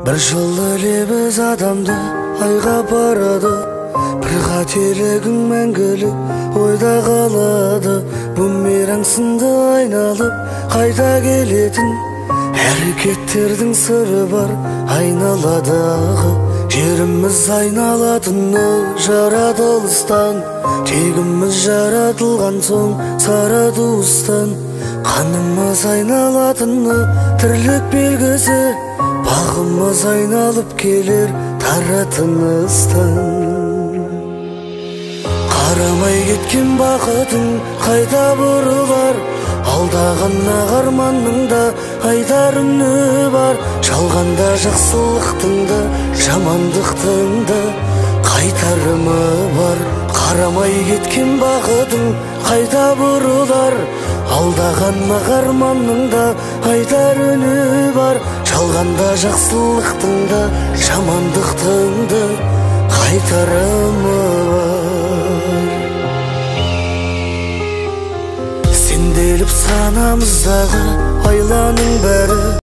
Bir жыл эле биз адамды айга барады, bir кателегиң мәңгілік ойда қалады. Бумеранг сынды айналып қайта келетін әрекеттердің сыры бар айналадағы. Жеріміз айналатыны жаратылыстан, тегіміз жаратылған соң сара туыстан. Қанымыз айналатыны тірлік белгісі, бағымыз айналып келер таратыныстан. Қарамай кеткен бақытың қайта бұрылар, алдаған ағарманның да айтар үні бар. Жалғанда жақсылықтың да жамандықтың да қайтарымы бар. Қарамай кеткен бақытың қайта бұрылар, алдаған ағарманның да айтар үні бар. Жалғанда жақсылықтың да жамандықтың да қайтарымы бар. Сенделіп санамыздағы айланың бәрі